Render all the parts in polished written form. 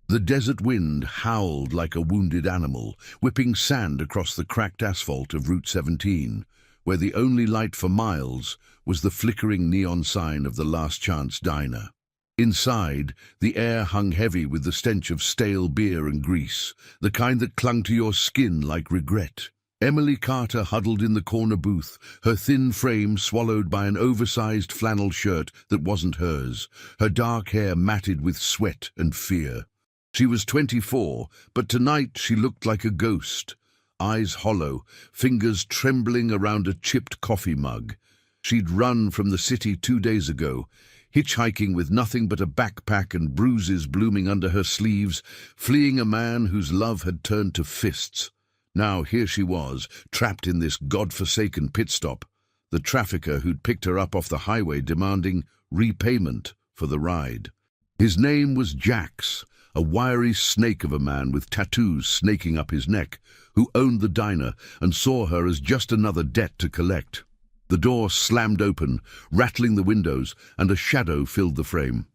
The desert wind howled like a wounded animal, whipping sand across the cracked asphalt of Route 17, where the only light for miles was the flickering neon sign of the Last Chance diner. Inside, the air hung heavy with the stench of stale beer and grease, the kind that clung to your skin like regret. Emily Carter huddled in the corner booth, her thin frame swallowed by an oversized flannel shirt that wasn't hers, her dark hair matted with sweat and fear. She was 24, but tonight she looked like a ghost, eyes hollow, fingers trembling around a chipped coffee mug. She'd run from the city 2 days ago, hitchhiking with nothing but a backpack and bruises blooming under her sleeves, fleeing a man whose love had turned to fists. Now here she was, trapped in this god-forsaken pit stop, the trafficker who'd picked her up off the highway demanding repayment for the ride. His name was Jax, a wiry snake of a man with tattoos snaking up his neck, who owned the diner and saw her as just another debt to collect. The door slammed open, rattling the windows, and a shadow filled the frame.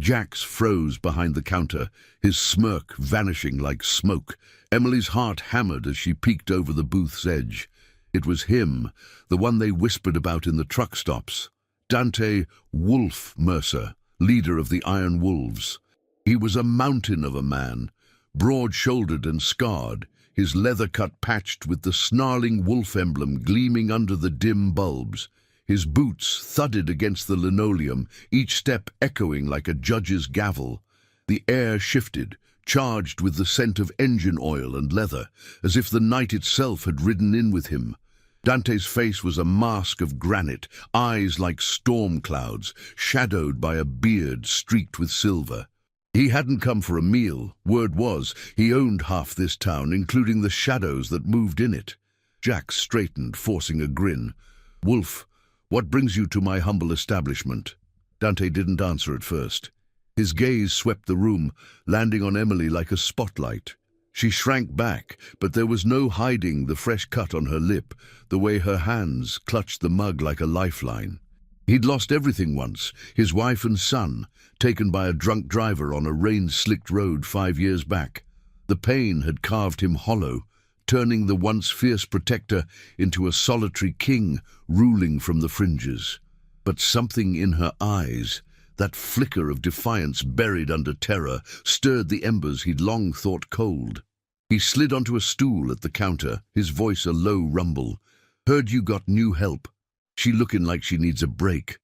Jax froze behind the counter, his smirk vanishing like smoke. Emily's heart hammered as she peeked over the booth's edge. It was him, the one they whispered about in the truck stops. Dante Wolf Mercer, leader of the Iron Wolves. He was a mountain of a man, broad-shouldered and scarred, his leather cut patched with the snarling wolf emblem gleaming under the dim bulbs. His boots thudded against the linoleum, each step echoing like a judge's gavel. The air shifted, charged with the scent of engine oil and leather, as if the night itself had ridden in with him. Dante's face was a mask of granite, eyes like storm clouds, shadowed by a beard streaked with silver. He hadn't come for a meal. Word was, he owned half this town, including the shadows that moved in it. Jax straightened, forcing a grin. "Wolf, what brings you to my humble establishment?" Dante didn't answer at first. His gaze swept the room, landing on Emily like a spotlight. She shrank back, but there was no hiding the fresh cut on her lip, the way her hands clutched the mug like a lifeline. He'd lost everything once, his wife and son, taken by a drunk driver on a rain-slicked road 5 years back. The pain had carved him hollow, turning the once fierce protector into a solitary king ruling from the fringes. But something in her eyes, that flicker of defiance buried under terror, stirred the embers he'd long thought cold. He slid onto a stool at the counter, his voice a low rumble. "Heard you got new help. She looking like she needs a break."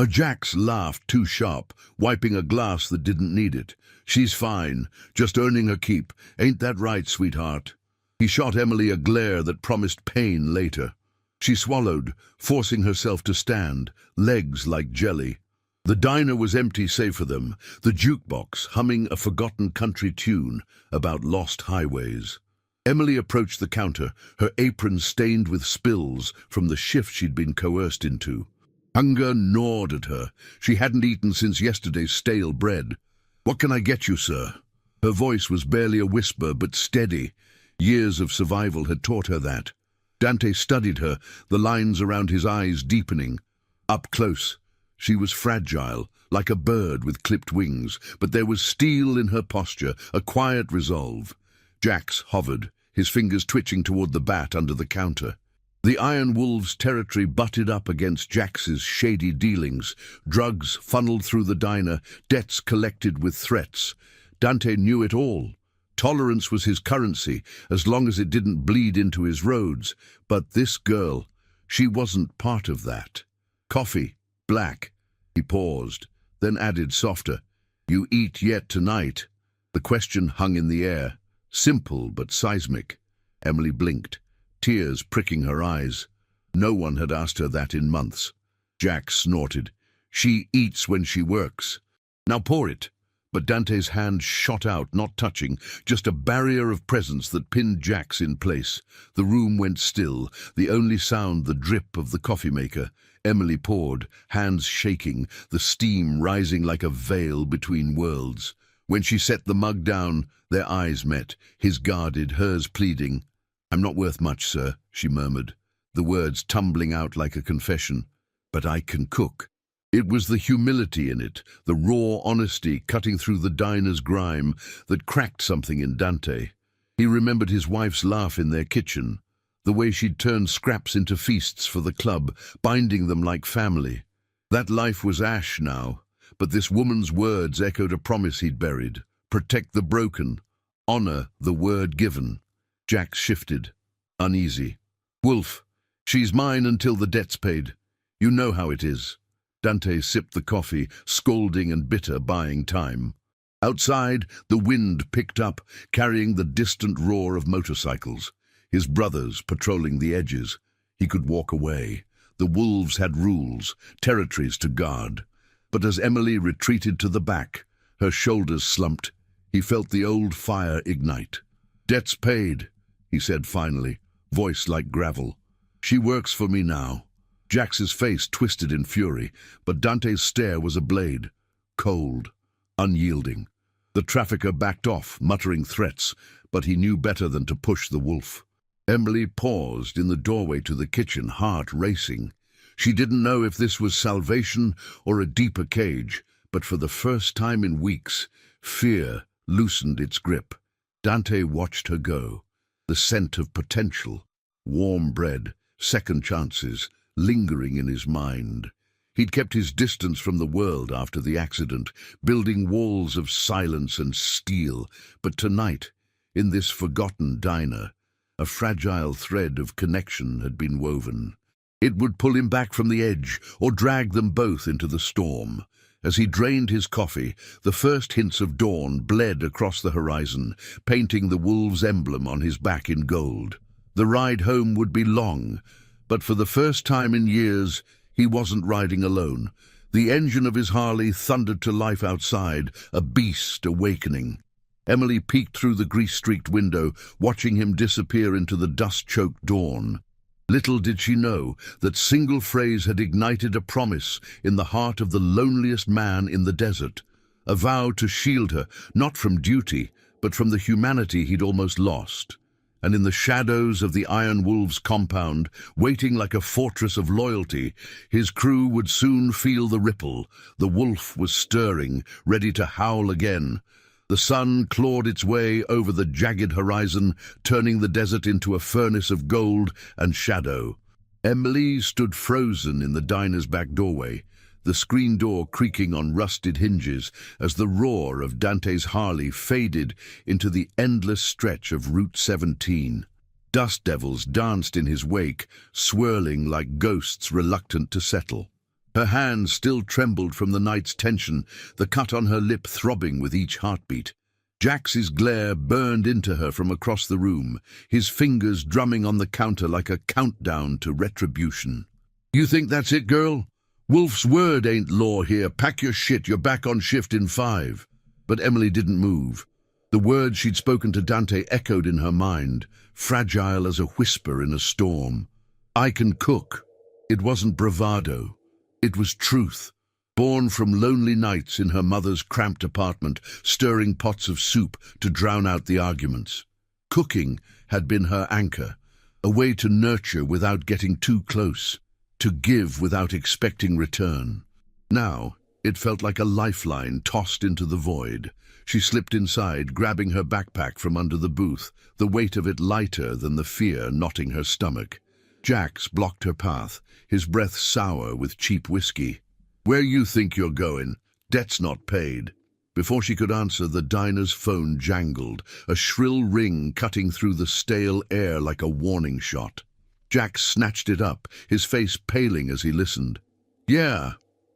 Jax laughed too sharp, wiping a glass that didn't need it. "She's fine, just earning her keep. Ain't that right, sweetheart?" He shot Emily a glare that promised pain later. She swallowed, forcing herself to stand, legs like jelly. The diner was empty save for them, the jukebox humming a forgotten country tune about lost highways. Emily approached the counter, her apron stained with spills from the shift she'd been coerced into. Hunger gnawed at her. She hadn't eaten since yesterday's stale bread. "What can I get you, sir?" Her voice was barely a whisper, but steady. Years of survival had taught her that. Dante studied her, the lines around his eyes deepening. Up close, she was fragile, like a bird with clipped wings, but there was steel in her posture, a quiet resolve. Jax hovered, his fingers twitching toward the bat under the counter. The Iron Wolves' territory butted up against Jax's shady dealings. Drugs funneled through the diner, debts collected with threats. Dante knew it all. Tolerance was his currency, as long as it didn't bleed into his roads. But this girl, she wasn't part of that. "Coffee, black." He paused, then added softer, "You eat yet tonight?" The question hung in the air, simple but seismic. Emily blinked, tears pricking her eyes. No one had asked her that in months. Jax snorted. "She eats when she works. Now pour it." But Dante's hand shot out, not touching, just a barrier of presence that pinned Jax in place. The room went still, the only sound the drip of the coffee maker. Emily poured, hands shaking, the steam rising like a veil between worlds. When she set the mug down, their eyes met, his guarded, hers pleading. "I'm not worth much, sir," she murmured, the words tumbling out like a confession. "But I can cook." It was the humility in it, the raw honesty cutting through the diner's grime, that cracked something in Dante. He remembered his wife's laugh in their kitchen, the way she'd turned scraps into feasts for the club, binding them like family. That life was ash now, but this woman's words echoed a promise he'd buried. Protect the broken. Honor the word given. Jack shifted, uneasy. Wolf, she's mine until the debt's paid. You know how it is. Dante sipped the coffee, scalding and bitter, buying time. Outside, the wind picked up, carrying the distant roar of motorcycles. His brothers patrolling the edges. He could walk away. The wolves had rules, territories to guard. But as Emily retreated to the back, her shoulders slumped, he felt the old fire ignite. Debt's paid, he said finally, voice like gravel. She works for me now. Jax's face twisted in fury, but Dante's stare was a blade, cold, unyielding. The trafficker backed off, muttering threats, but he knew better than to push the wolf. Emily paused in the doorway to the kitchen, heart racing. She didn't know if this was salvation or a deeper cage, but for the first time in weeks, fear loosened its grip. Dante watched her go. The scent of potential, warm bread, second chances, lingering in his mind. He'd kept his distance from the world after the accident, building walls of silence and steel, but tonight, in this forgotten diner, a fragile thread of connection had been woven. It would pull him back from the edge, or drag them both into the storm. As he drained his coffee, the first hints of dawn bled across the horizon, painting the wolf's emblem on his back in gold. The ride home would be long, but for the first time in years, he wasn't riding alone. The engine of his Harley thundered to life outside, a beast awakening. Emily peeked through the grease-streaked window, watching him disappear into the dust-choked dawn. Little did she know that single phrase had ignited a promise in the heart of the loneliest man in the desert, a vow to shield her, not from duty, but from the humanity he'd almost lost. And in the shadows of the Iron Wolf's compound, waiting like a fortress of loyalty, his crew would soon feel the ripple. The wolf was stirring, ready to howl again. The sun clawed its way over the jagged horizon, turning the desert into a furnace of gold and shadow. Emily stood frozen in the diner's back doorway, the screen door creaking on rusted hinges as the roar of Dante's Harley faded into the endless stretch of Route 17. Dust devils danced in his wake, swirling like ghosts reluctant to settle. Her hands still trembled from the night's tension, the cut on her lip throbbing with each heartbeat. Jax's glare burned into her from across the room, his fingers drumming on the counter like a countdown to retribution. "You think that's it, girl? Wolf's word ain't law here. Pack your shit, you're back on shift in 5. But Emily didn't move. The words she'd spoken to Dante echoed in her mind, fragile as a whisper in a storm. "I can cook." It wasn't bravado. It was truth, born from lonely nights in her mother's cramped apartment, stirring pots of soup to drown out the arguments. Cooking had been her anchor, a way to nurture without getting too close, to give without expecting return. Now, it felt like a lifeline tossed into the void. She slipped inside, grabbing her backpack from under the booth, the weight of it lighter than the fear knotting her stomach. Jax blocked her path, his breath sour with cheap whiskey. "Where you think you're going? Debt's not paid." Before she could answer, the diner's phone jangled, a shrill ring cutting through the stale air like a warning shot. Jax snatched it up, his face paling as he listened. "Yeah,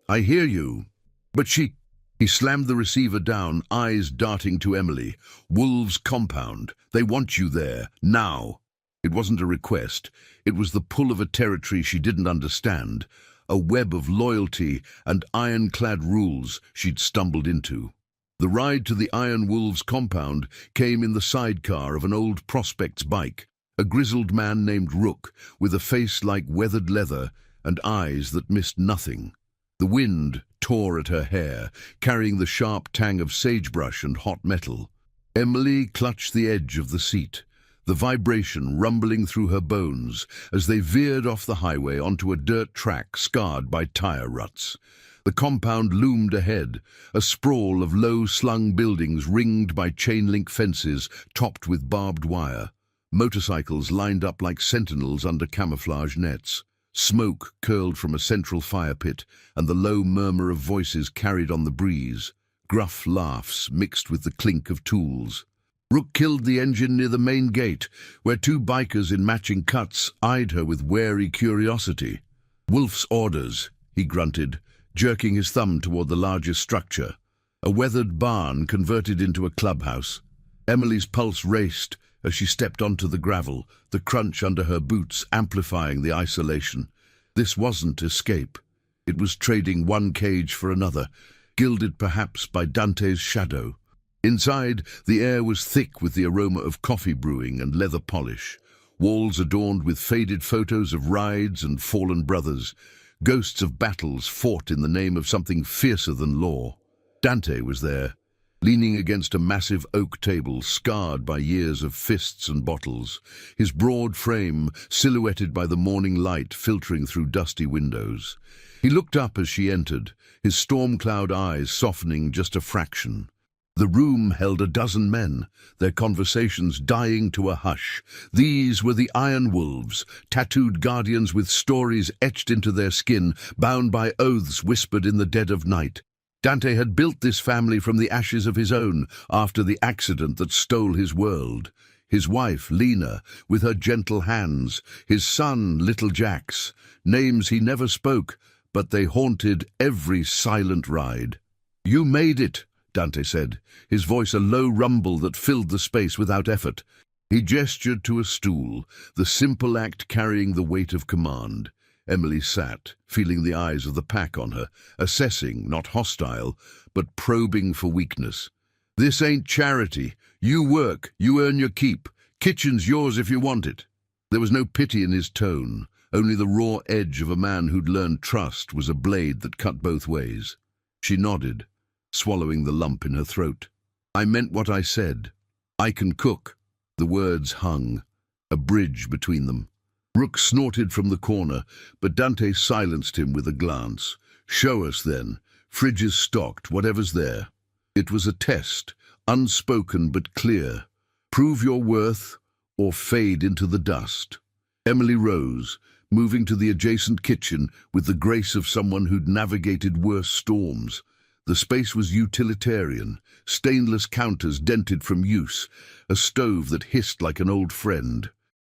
I hear you. But she—" He slammed the receiver down, eyes darting to Emily. "Wolves' compound. They want you there, now." It wasn't a request. It was the pull of a territory she didn't understand, a web of loyalty and ironclad rules she'd stumbled into. The ride to the Iron Wolves' compound came in the sidecar of an old prospect's bike, a grizzled man named Rook, with a face like weathered leather and eyes that missed nothing. The wind tore at her hair, carrying the sharp tang of sagebrush and hot metal. Emily clutched the edge of the seat, the vibration rumbling through her bones as they veered off the highway onto a dirt track scarred by tire ruts. The compound loomed ahead, a sprawl of low-slung buildings ringed by chain-link fences topped with barbed wire. Motorcycles lined up like sentinels under camouflage nets. Smoke curled from a central fire pit, and the low murmur of voices carried on the breeze. Gruff laughs mixed with the clink of tools. Rook killed the engine near the main gate, where two bikers in matching cuts eyed her with wary curiosity. "Wolf's orders," he grunted, jerking his thumb toward the largest structure. A weathered barn converted into a clubhouse. Emily's pulse raced as she stepped onto the gravel, the crunch under her boots amplifying the isolation. This wasn't escape. It was trading one cage for another, gilded perhaps by Dante's shadow. Inside, the air was thick with the aroma of coffee brewing and leather polish. Walls adorned with faded photos of rides and fallen brothers. Ghosts of battles fought in the name of something fiercer than law. Dante was there, leaning against a massive oak table scarred by years of fists and bottles, his broad frame silhouetted by the morning light filtering through dusty windows. He looked up as she entered, his storm-cloud eyes softening just a fraction. The room held a dozen men, their conversations dying to a hush. These were the Iron Wolves, tattooed guardians with stories etched into their skin, bound by oaths whispered in the dead of night. Dante had built this family from the ashes of his own after the accident that stole his world. His wife, Lena, with her gentle hands, his son, little Jax, names he never spoke, but they haunted every silent ride. "You made it," Dante said, his voice a low rumble that filled the space without effort. He gestured to a stool, the simple act carrying the weight of command. Emily sat, feeling the eyes of the pack on her, assessing, not hostile, but probing for weakness. "This ain't charity. You work, you earn your keep. Kitchen's yours if you want it." There was no pity in his tone, only the raw edge of a man who'd learned trust was a blade that cut both ways. She nodded, swallowing the lump in her throat. "I meant what I said. I can cook." The words hung, a bridge between them. Rook snorted from the corner, but Dante silenced him with a glance. "Show us, then. Fridge is stocked, whatever's there." It was a test, unspoken but clear. Prove your worth, or fade into the dust. Emily rose, moving to the adjacent kitchen with the grace of someone who'd navigated worse storms. The space was utilitarian, stainless counters dented from use, a stove that hissed like an old friend.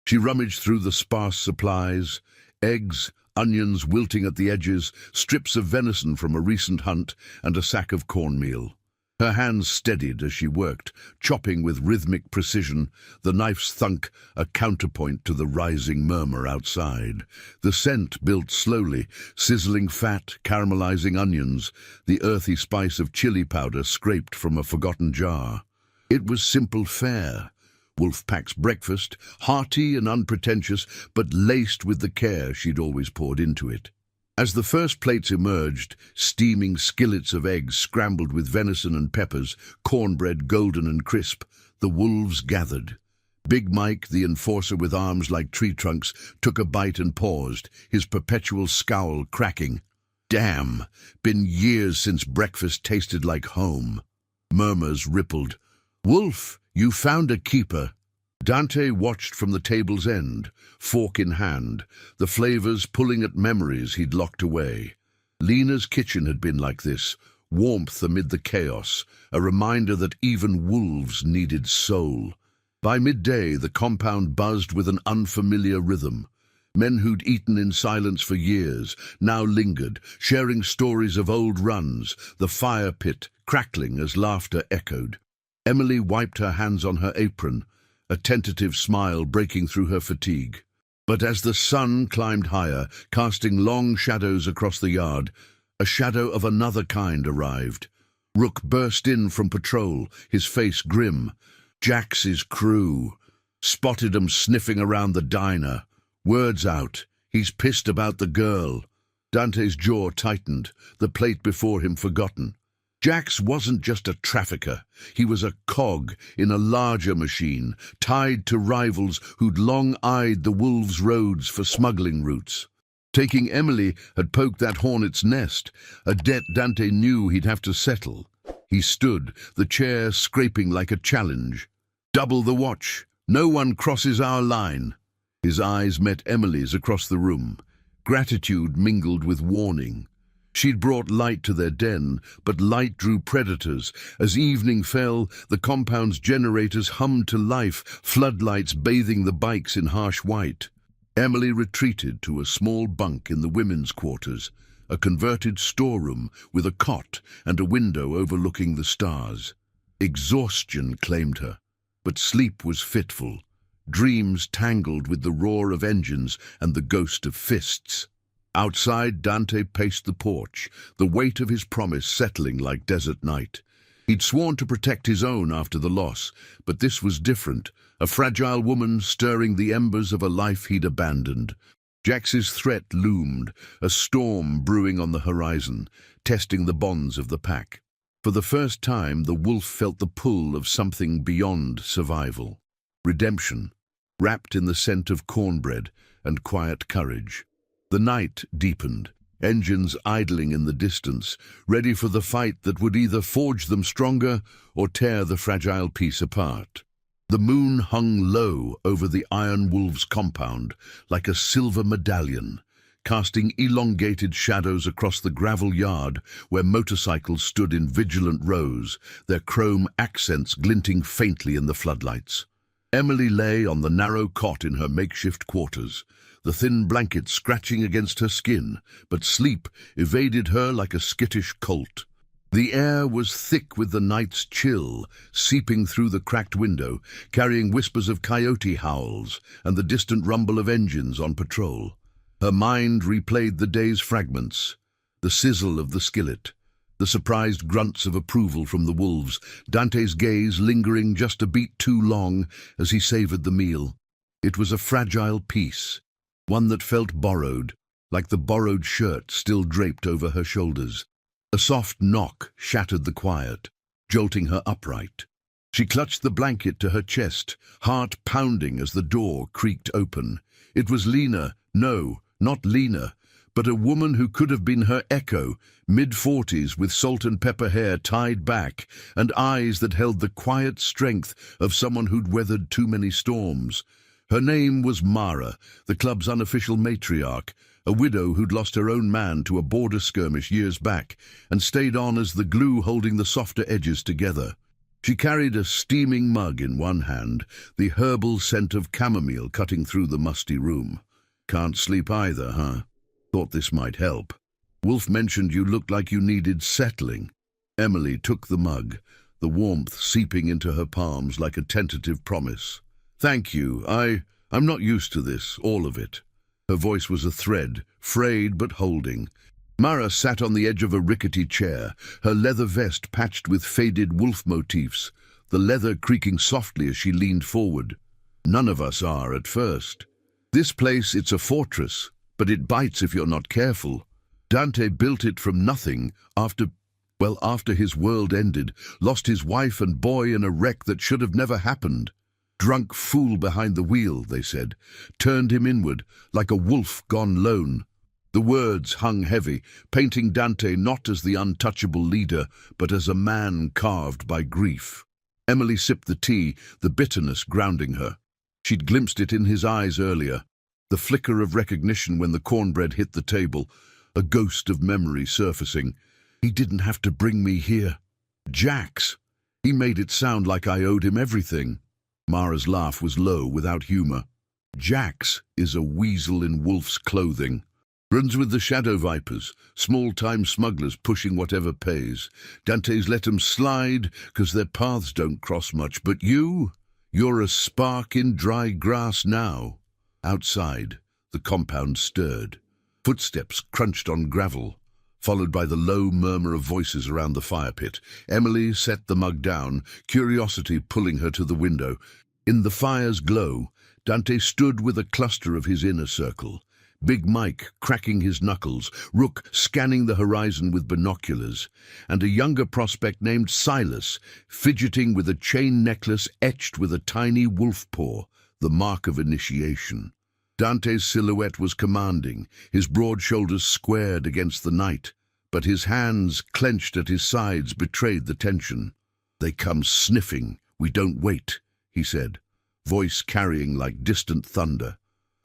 She rummaged through the sparse supplies, eggs, onions wilting at the edges, strips of venison from a recent hunt, and a sack of cornmeal. Her hands steadied as she worked, chopping with rhythmic precision, the knife's thunk a counterpoint to the rising murmur outside. The scent built slowly, sizzling fat, caramelizing onions, the earthy spice of chili powder scraped from a forgotten jar. It was simple fare. Wolfpack's breakfast, hearty and unpretentious, but laced with the care she'd always poured into it. As the first plates emerged, steaming skillets of eggs scrambled with venison and peppers, cornbread golden and crisp, the wolves gathered. Big Mike, the enforcer with arms like tree trunks, took a bite and paused, his perpetual scowl cracking. "Damn, been years since breakfast tasted like home." Murmurs rippled. "Wolf, you found a keeper." Dante watched from the table's end, fork in hand, the flavors pulling at memories he'd locked away. Lena's kitchen had been like this, warmth amid the chaos, a reminder that even wolves needed soul. By midday, the compound buzzed with an unfamiliar rhythm. Men who'd eaten in silence for years now lingered, sharing stories of old runs, the fire pit crackling as laughter echoed. Emily wiped her hands on her apron, a tentative smile breaking through her fatigue. But as the sun climbed higher, casting long shadows across the yard, a shadow of another kind arrived. Rook burst in from patrol, his face grim. Jax's crew. Spotted him sniffing around the diner. Words out. He's pissed about the girl. Dante's jaw tightened, the plate before him forgotten. Jax wasn't just a trafficker. He was a cog in a larger machine, tied to rivals who'd long eyed the wolves' roads for smuggling routes. Taking Emily had poked that hornet's nest, a debt Dante knew he'd have to settle. He stood, the chair scraping like a challenge. "Double the watch. No one crosses our line." His eyes met Emily's across the room. Gratitude mingled with warning. She'd brought light to their den, but light drew predators. As evening fell, the compound's generators hummed to life, floodlights bathing the bikes in harsh white. Emily retreated to a small bunk in the women's quarters, a converted storeroom with a cot and a window overlooking the stars. Exhaustion claimed her, but sleep was fitful. Dreams tangled with the roar of engines and the ghost of fists. Outside, Dante paced the porch, the weight of his promise settling like desert night. He'd sworn to protect his own after the loss, but this was different, a fragile woman stirring the embers of a life he'd abandoned. Jax's threat loomed, a storm brewing on the horizon, testing the bonds of the pack. For the first time, the wolf felt the pull of something beyond survival. Redemption, wrapped in the scent of cornbread and quiet courage. The night deepened, engines idling in the distance, ready for the fight that would either forge them stronger or tear the fragile peace apart. The moon hung low over the Iron Wolves' compound, like a silver medallion, casting elongated shadows across the gravel yard where motorcycles stood in vigilant rows, their chrome accents glinting faintly in the floodlights. Emily lay on the narrow cot in her makeshift quarters, the thin blanket scratching against her skin, but sleep evaded her like a skittish colt. The air was thick with the night's chill, seeping through the cracked window, carrying whispers of coyote howls and the distant rumble of engines on patrol. Her mind replayed the day's fragments, the sizzle of the skillet, the surprised grunts of approval from the wolves, Dante's gaze lingering just a beat too long as he savored the meal. It was a fragile piece, one that felt borrowed, like the borrowed shirt still draped over her shoulders. A soft knock shattered the quiet, jolting her upright. She clutched the blanket to her chest, heart pounding as the door creaked open. It was Lena, no, not Lena, but a woman who could have been her echo, mid-40s with salt and pepper hair tied back, and eyes that held the quiet strength of someone who'd weathered too many storms. Her name was Mara, the club's unofficial matriarch, a widow who'd lost her own man to a border skirmish years back and stayed on as the glue holding the softer edges together. She carried a steaming mug in one hand, the herbal scent of chamomile cutting through the musty room. "Can't sleep either, huh? Thought this might help. Wolf mentioned you looked like you needed settling." Emily took the mug, the warmth seeping into her palms like a tentative promise. "Thank you. I'm not used to this, all of it." Her voice was a thread, frayed but holding. Mara sat on the edge of a rickety chair, her leather vest patched with faded wolf motifs, the leather creaking softly as she leaned forward. "None of us are at first. This place, it's a fortress, but it bites if you're not careful. Dante built it from nothing after his world ended, lost his wife and boy in a wreck that should have never happened. Drunk fool behind the wheel," they said, turned him inward, like a wolf gone lone. The words hung heavy, painting Dante not as the untouchable leader, but as a man carved by grief. Emily sipped the tea, the bitterness grounding her. She'd glimpsed it in his eyes earlier, the flicker of recognition when the cornbread hit the table, a ghost of memory surfacing. "He didn't have to bring me here. Jax, he made it sound like I owed him everything." Mara's laugh was low, without humor. "Jax is a weasel in wolf's clothing. Runs with the shadow vipers, small-time smugglers pushing whatever pays. Dante's let 'em slide, 'cause their paths don't cross much. But you're a spark in dry grass now." Outside, the compound stirred. Footsteps crunched on gravel, followed by the low murmur of voices around the fire pit. Emily set the mug down, curiosity pulling her to the window. In the fire's glow, Dante stood with a cluster of his inner circle. Big Mike cracking his knuckles, Rook scanning the horizon with binoculars, and a younger prospect named Silas, fidgeting with a chain necklace etched with a tiny wolf paw, the mark of initiation. Dante's silhouette was commanding, his broad shoulders squared against the night, but his hands, clenched at his sides, betrayed the tension. "They come sniffing. We don't wait," he said, voice carrying like distant thunder.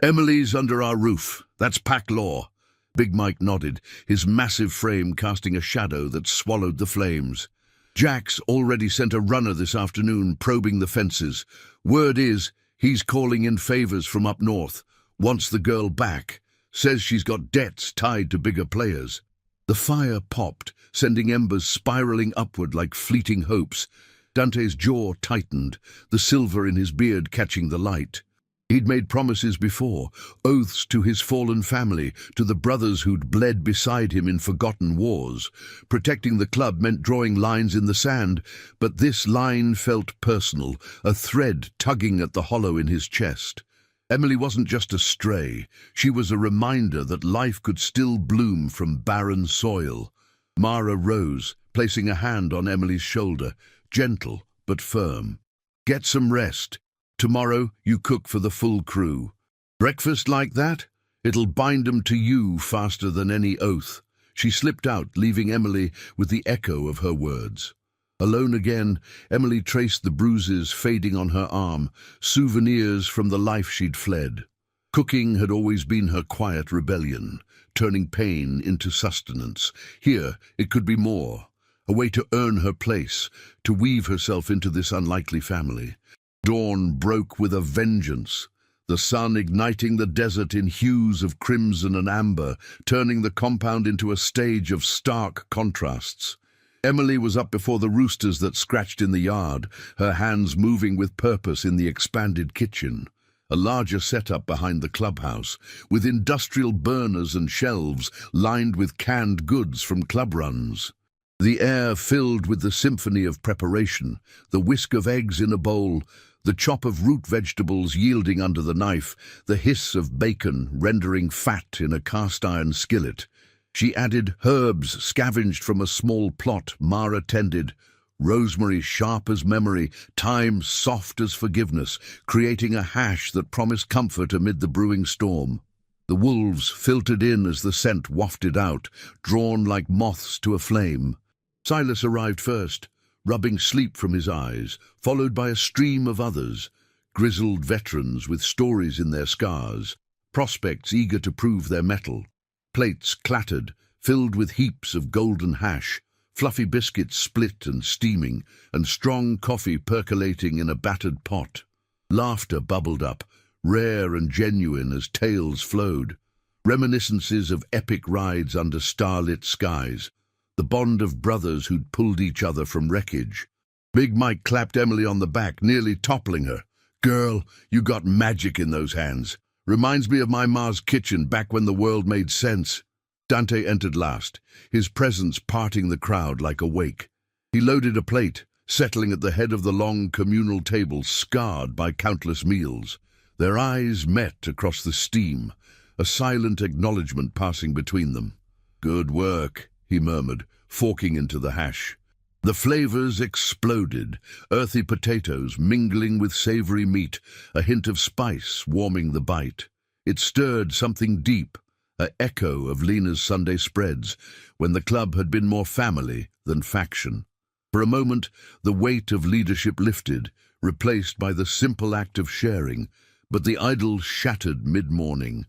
"Emily's under our roof. That's pack law." Big Mike nodded, his massive frame casting a shadow that swallowed the flames. "Jack's already sent a runner this afternoon probing the fences. Word is, he's calling in favors from up north. Wants the girl back. Says she's got debts tied to bigger players." The fire popped, sending embers spiraling upward like fleeting hopes. Dante's jaw tightened, the silver in his beard catching the light. He'd made promises before, oaths to his fallen family, to the brothers who'd bled beside him in forgotten wars. Protecting the club meant drawing lines in the sand, but this line felt personal, a thread tugging at the hollow in his chest. Emily wasn't just a stray, she was a reminder that life could still bloom from barren soil. Mara rose, placing a hand on Emily's shoulder, gentle but firm. "Get some rest. Tomorrow you cook for the full crew. Breakfast like that? It'll bind 'em to you faster than any oath." She slipped out, leaving Emily with the echo of her words. Alone again, Emily traced the bruises fading on her arm, souvenirs from the life she'd fled. Cooking had always been her quiet rebellion, turning pain into sustenance. Here, it could be more, a way to earn her place, to weave herself into this unlikely family. Dawn broke with a vengeance, the sun igniting the desert in hues of crimson and amber, turning the compound into a stage of stark contrasts. Emily was up before the roosters that scratched in the yard, her hands moving with purpose in the expanded kitchen. A larger setup behind the clubhouse, with industrial burners and shelves lined with canned goods from club runs. The air filled with the symphony of preparation, the whisk of eggs in a bowl, the chop of root vegetables yielding under the knife, the hiss of bacon rendering fat in a cast-iron skillet. She added herbs scavenged from a small plot Mara tended, rosemary sharp as memory, thyme soft as forgiveness, creating a hash that promised comfort amid the brewing storm. The wolves filtered in as the scent wafted out, drawn like moths to a flame. Silas arrived first, rubbing sleep from his eyes, followed by a stream of others, grizzled veterans with stories in their scars, prospects eager to prove their mettle. Plates clattered, filled with heaps of golden hash, fluffy biscuits split and steaming, and strong coffee percolating in a battered pot. Laughter bubbled up, rare and genuine as tales flowed, reminiscences of epic rides under starlit skies, the bond of brothers who'd pulled each other from wreckage. Big Mike clapped Emily on the back, nearly toppling her. "Girl, you got magic in those hands. Reminds me of my ma's kitchen back when the world made sense." Dante entered last, his presence parting the crowd like a wake. He loaded a plate, settling at the head of the long communal table scarred by countless meals. Their eyes met across the steam, a silent acknowledgement passing between them. "Good work," he murmured, forking into the hash. The flavors exploded, earthy potatoes mingling with savory meat, a hint of spice warming the bite. It stirred something deep, an echo of Lena's Sunday spreads, when the club had been more family than faction. For a moment, the weight of leadership lifted, replaced by the simple act of sharing, but the idol shattered mid-morning.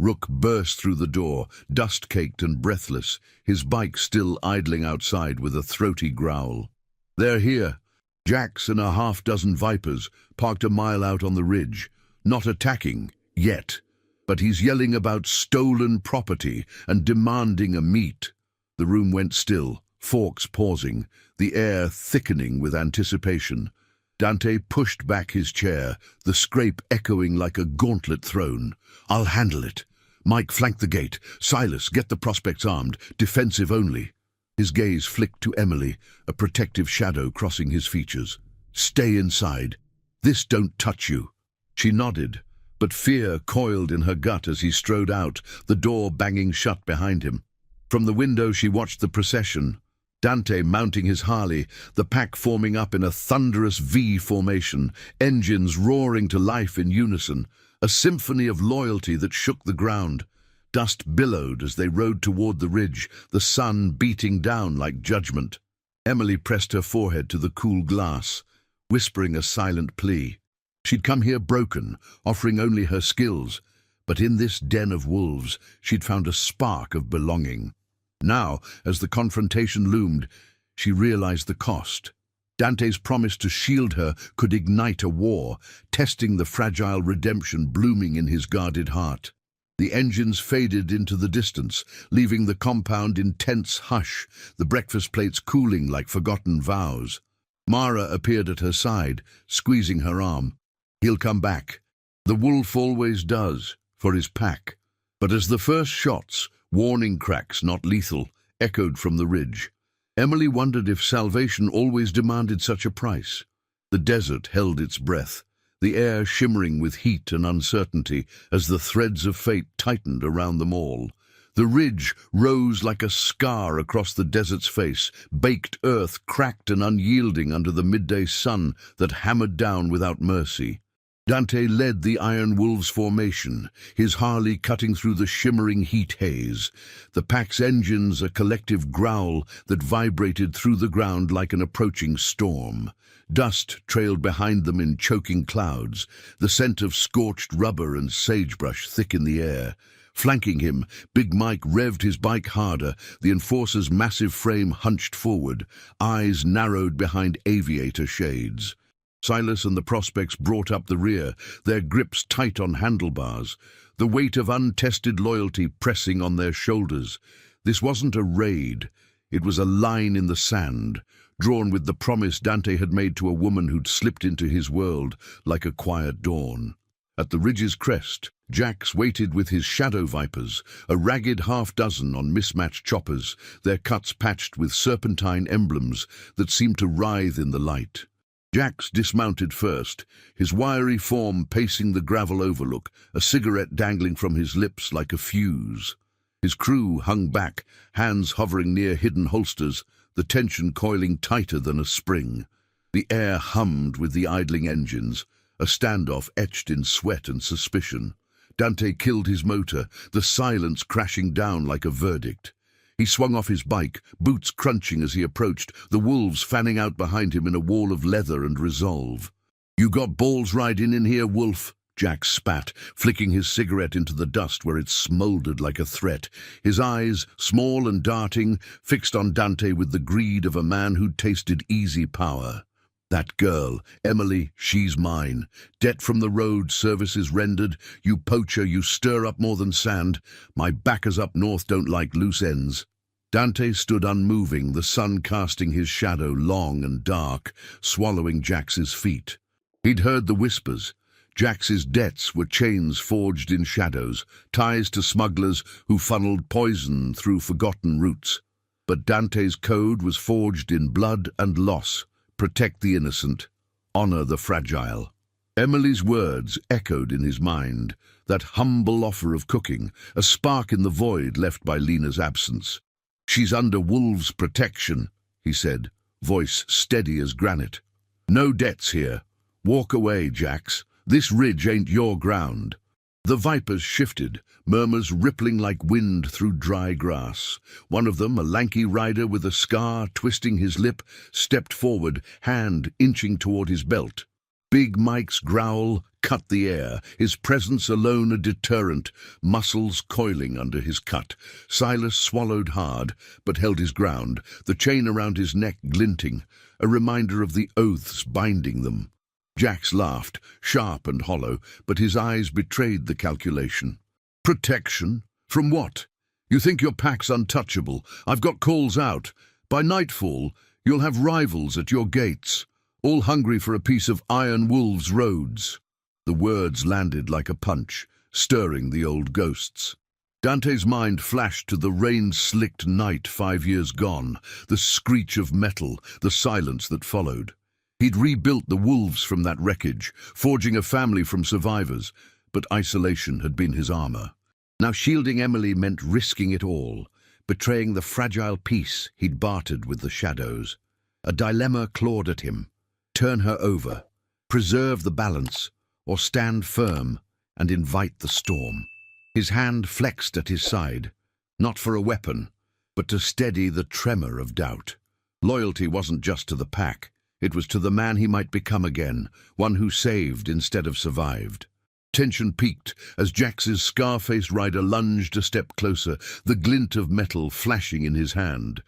Rook burst through the door, dust-caked and breathless, his bike still idling outside with a throaty growl. "They're here." Jack's and a half-dozen vipers parked a mile out on the ridge, not attacking, yet, but he's yelling about stolen property and demanding a meet. The room went still, forks pausing, the air thickening with anticipation. Dante pushed back his chair, the scrape echoing like a gauntlet thrown. "I'll handle it. Mike, flank the gate. Silas, get the prospects armed, defensive only." His gaze flicked to Emily, a protective shadow crossing his features. "Stay inside. This don't touch you." She nodded, but fear coiled in her gut as he strode out, the door banging shut behind him. From the window she watched the procession, Dante mounting his Harley, the pack forming up in a thunderous V formation, engines roaring to life in unison. a symphony of loyalty that shook the ground. Dust billowed as they rode toward the ridge, the sun beating down like judgment. Emily pressed her forehead to the cool glass, whispering a silent plea. She'd come here broken, offering only her skills, but in this den of wolves she'd found a spark of belonging. Now, as the confrontation loomed, she realized the cost. Dante's promise to shield her could ignite a war, testing the fragile redemption blooming in his guarded heart. The engines faded into the distance, leaving the compound in tense hush, the breakfast plates cooling like forgotten vows. Mara appeared at her side, squeezing her arm. He'll come back. The wolf always does, for his pack. But as the first shots, warning cracks not lethal, echoed from the ridge, Emily wondered if salvation always demanded such a price. The desert held its breath, the air shimmering with heat and uncertainty as the threads of fate tightened around them all. The ridge rose like a scar across the desert's face, baked earth cracked and unyielding under the midday sun that hammered down without mercy. Dante led the Iron Wolves formation, his Harley cutting through the shimmering heat haze. The pack's engines a collective growl that vibrated through the ground like an approaching storm. Dust trailed behind them in choking clouds, the scent of scorched rubber and sagebrush thick in the air. Flanking him, Big Mike revved his bike harder, the enforcer's massive frame hunched forward, eyes narrowed behind aviator shades. Silas and the prospects brought up the rear, their grips tight on handlebars, the weight of untested loyalty pressing on their shoulders. This wasn't a raid, it was a line in the sand, drawn with the promise Dante had made to a woman who'd slipped into his world like a quiet dawn. At the ridge's crest, Jax waited with his shadow vipers, a ragged half-dozen on mismatched choppers, their cuts patched with serpentine emblems that seemed to writhe in the light. Jax dismounted first, his wiry form pacing the gravel overlook, a cigarette dangling from his lips like a fuse. His crew hung back, hands hovering near hidden holsters, the tension coiling tighter than a spring. The air hummed with the idling engines, a standoff etched in sweat and suspicion. Dante killed his motor, the silence crashing down like a verdict. He swung off his bike, boots crunching as he approached, the wolves fanning out behind him in a wall of leather and resolve. "You got balls riding in here, wolf," Jack spat, flicking his cigarette into the dust where it smoldered like a threat, his eyes, small and darting, fixed on Dante with the greed of a man who'd tasted easy power. "That girl, Emily, she's mine. Debt from the road, services rendered. You poacher, you stir up more than sand. My backers up north don't like loose ends." Dante stood unmoving, the sun casting his shadow long and dark, swallowing Jax's feet. He'd heard the whispers. Jax's debts were chains forged in shadows, ties to smugglers who funneled poison through forgotten routes. But Dante's code was forged in blood and loss. Protect the innocent, honor the fragile. Emily's words echoed in his mind, that humble offer of cooking, a spark in the void left by Lena's absence. "She's under wolves' protection," he said, voice steady as granite. "No debts here. Walk away, Jax. This ridge ain't your ground." The vipers shifted, murmurs rippling like wind through dry grass. One of them, a lanky rider with a scar twisting his lip, stepped forward, hand inching toward his belt. Big Mike's growl cut the air, his presence alone a deterrent, muscles coiling under his cut. Silas swallowed hard, but held his ground, the chain around his neck glinting, a reminder of the oaths binding them. Jax laughed, sharp and hollow, but his eyes betrayed the calculation. "Protection? From what? You think your pack's untouchable? I've got calls out. By nightfall, you'll have rivals at your gates, all hungry for a piece of Iron Wolves' roads." The words landed like a punch, stirring the old ghosts. Dante's mind flashed to the rain-slicked night 5 years gone, the screech of metal, the silence that followed. He'd rebuilt the wolves from that wreckage, forging a family from survivors, but isolation had been his armor. Now shielding Emily meant risking it all, betraying the fragile peace he'd bartered with the shadows. A dilemma clawed at him. Turn her over, preserve the balance, or stand firm, and invite the storm. His hand flexed at his side, not for a weapon, but to steady the tremor of doubt. Loyalty wasn't just to the pack, it was to the man he might become again, one who saved instead of survived. Tension peaked as Jax's scar-faced rider lunged a step closer, the glint of metal flashing in his hand.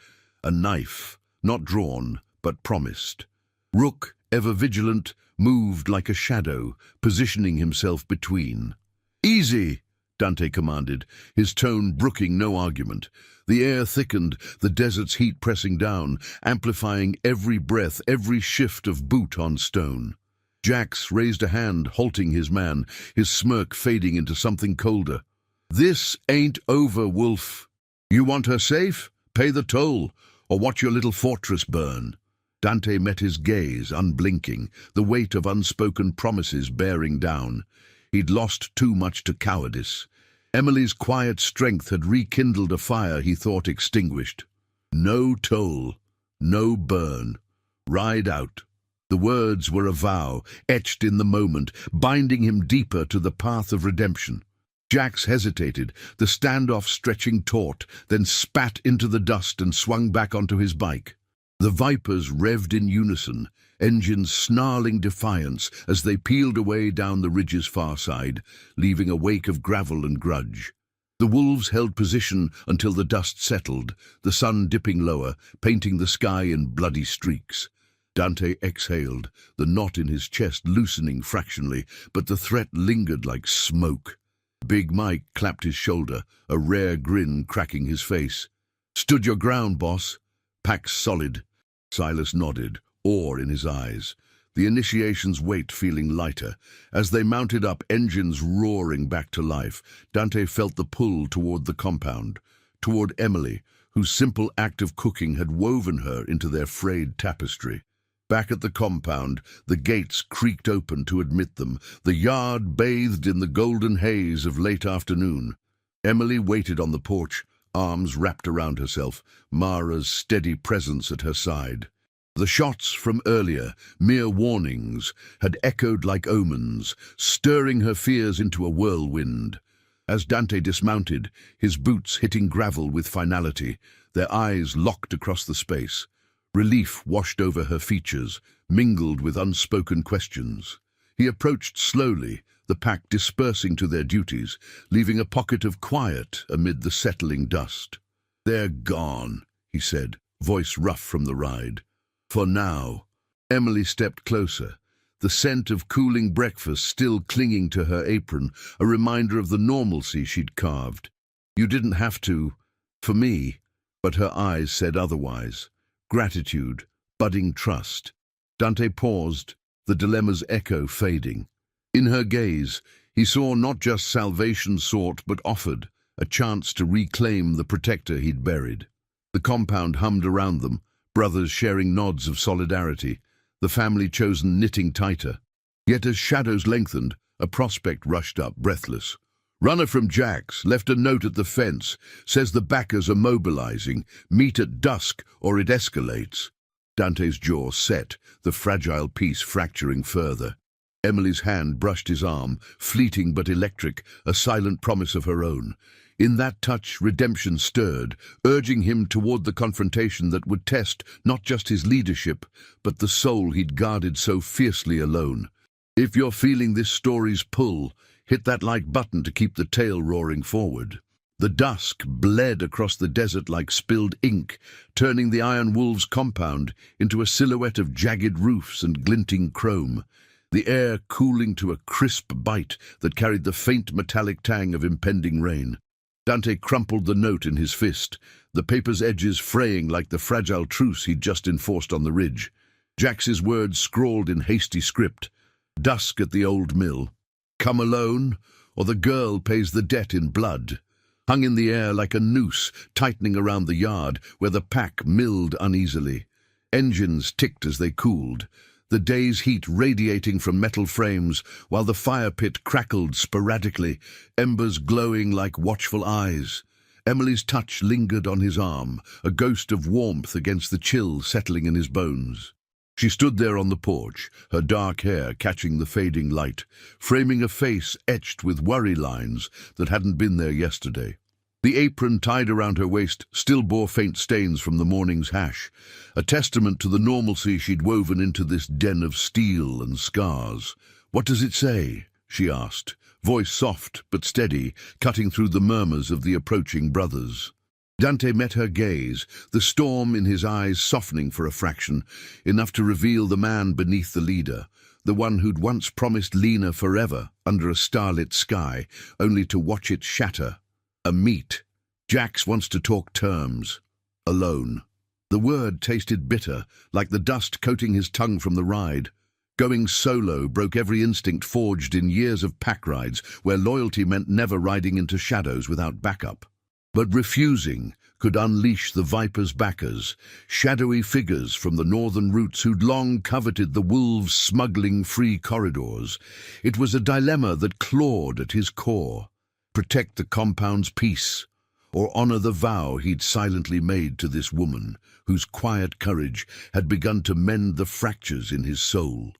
A knife, not drawn, but promised. Rook, ever vigilant, moved like a shadow, positioning himself between. "Easy!" Dante commanded, his tone brooking no argument. The air thickened, the desert's heat pressing down, amplifying every breath, every shift of boot on stone. Jax raised a hand, halting his man, his smirk fading into something colder. "This ain't over, Wolf. You want her safe? Pay the toll, or watch your little fortress burn." Dante met his gaze, unblinking, the weight of unspoken promises bearing down. He'd lost too much to cowardice. Emily's quiet strength had rekindled a fire he thought extinguished. No toll, no burn. Ride out. The words were a vow, etched in the moment, binding him deeper to the path of redemption. Jax hesitated, the standoff stretching taut, then spat into the dust and swung back onto his bike. The Vipers revved in unison, engines snarling defiance as they peeled away down the ridge's far side, leaving a wake of gravel and grudge. The wolves held position until the dust settled, the sun dipping lower, painting the sky in bloody streaks. Dante exhaled, the knot in his chest loosening fractionally, but the threat lingered like smoke. Big Mike clapped his shoulder, a rare grin cracking his face. "Stood your ground, boss." "Pack's solid." Silas nodded, awe in his eyes, the initiation's weight feeling lighter. As they mounted up, engines roaring back to life, Dante felt the pull toward the compound, toward Emily, whose simple act of cooking had woven her into their frayed tapestry. Back at the compound, the gates creaked open to admit them, the yard bathed in the golden haze of late afternoon. Emily waited on the porch, arms wrapped around herself, Mara's steady presence at her side. The shots from earlier, mere warnings, had echoed like omens, stirring her fears into a whirlwind. As Dante dismounted, his boots hitting gravel with finality, their eyes locked across the space. Relief washed over her features, mingled with unspoken questions. He approached slowly, the pack dispersing to their duties, leaving a pocket of quiet amid the settling dust. "They're gone," he said, voice rough from the ride. "For now." Emily stepped closer, the scent of cooling breakfast still clinging to her apron, a reminder of the normalcy she'd carved. "You didn't have to, for me," but her eyes said otherwise. Gratitude, budding trust. Dante paused, the dilemma's echo fading. In her gaze, he saw not just salvation sought but offered, a chance to reclaim the protector he'd buried. The compound hummed around them, brothers sharing nods of solidarity, the family chosen knitting tighter. Yet as shadows lengthened, a prospect rushed up, breathless. "Runner from Jax, left a note at the fence, says the backers are mobilizing, meet at dusk or it escalates." Dante's jaw set, the fragile piece fracturing further. Emily's hand brushed his arm, fleeting but electric, a silent promise of her own. In that touch, redemption stirred, urging him toward the confrontation that would test not just his leadership, but the soul he'd guarded so fiercely alone. If you're feeling this story's pull, hit that like button to keep the tale roaring forward. The dusk bled across the desert like spilled ink, turning the Iron Wolves compound into a silhouette of jagged roofs and glinting chrome, the air cooling to a crisp bite that carried the faint metallic tang of impending rain. Dante crumpled the note in his fist, the paper's edges fraying like the fragile truce he'd just enforced on the ridge. Jax's words scrawled in hasty script. "Dusk at the old mill. Come alone, or the girl pays the debt in blood." Hung in the air like a noose, tightening around the yard, where the pack milled uneasily. Engines ticked as they cooled, the day's heat radiating from metal frames, while the fire pit crackled sporadically, embers glowing like watchful eyes. Emily's touch lingered on his arm, a ghost of warmth against the chill settling in his bones. She stood there on the porch, her dark hair catching the fading light, framing a face etched with worry lines that hadn't been there yesterday. The apron tied around her waist still bore faint stains from the morning's hash, a testament to the normalcy she'd woven into this den of steel and scars. "What does it say?" she asked, voice soft but steady, cutting through the murmurs of the approaching brothers. Dante met her gaze, the storm in his eyes softening for a fraction, enough to reveal the man beneath the leader, the one who'd once promised Lena forever under a starlit sky, only to watch it shatter. A meet. Jax wants to talk terms. Alone. The word tasted bitter, like the dust coating his tongue from the ride. Going solo broke every instinct forged in years of pack rides, where loyalty meant never riding into shadows without backup. But refusing could unleash the Viper's backers, shadowy figures from the northern routes who'd long coveted the wolves' smuggling free corridors. It was a dilemma that clawed at his core. Protect the compound's peace, or honor the vow he'd silently made to this woman, whose quiet courage had begun to mend the fractures in his soul.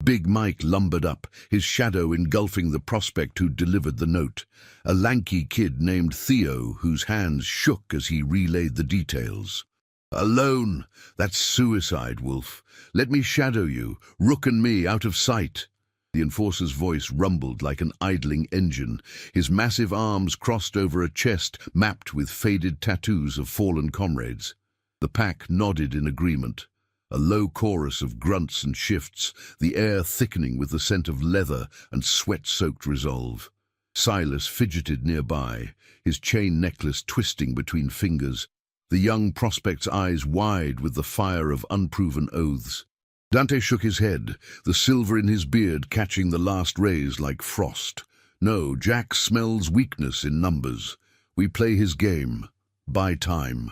Big Mike lumbered up, his shadow engulfing the prospect who'd delivered the note, a lanky kid named Theo whose hands shook as he relayed the details. "Alone, that's suicide, Wolf. Let me shadow you, Rook and me, out of sight." The enforcer's voice rumbled like an idling engine, his massive arms crossed over a chest mapped with faded tattoos of fallen comrades. The pack nodded in agreement. A low chorus of grunts and shifts, the air thickening with the scent of leather and sweat-soaked resolve. Silas fidgeted nearby, his chain necklace twisting between fingers, the young prospect's eyes wide with the fire of unproven oaths. Dante shook his head, the silver in his beard catching the last rays like frost. "No, Jack smells weakness in numbers. We play his game. Buy time."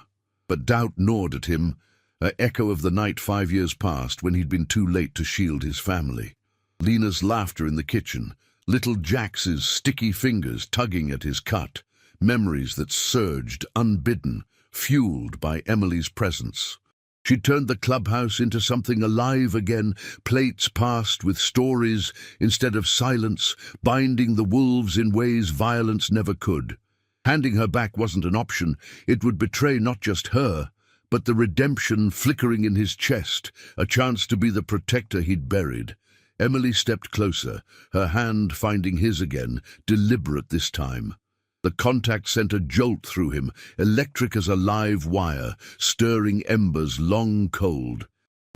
But doubt gnawed at him, an echo of the night 5 years past when he'd been too late to shield his family. Lena's laughter in the kitchen, little Jax's sticky fingers tugging at his cut, memories that surged unbidden, fueled by Emily's presence. She'd turned the clubhouse into something alive again, plates passed with stories instead of silence, binding the wolves in ways violence never could. Handing her back wasn't an option. It would betray not just her, but the redemption flickering in his chest, a chance to be the protector he'd buried. Emily stepped closer, her hand finding his again, deliberate this time. The contact sent a jolt through him, electric as a live wire, stirring embers long cold.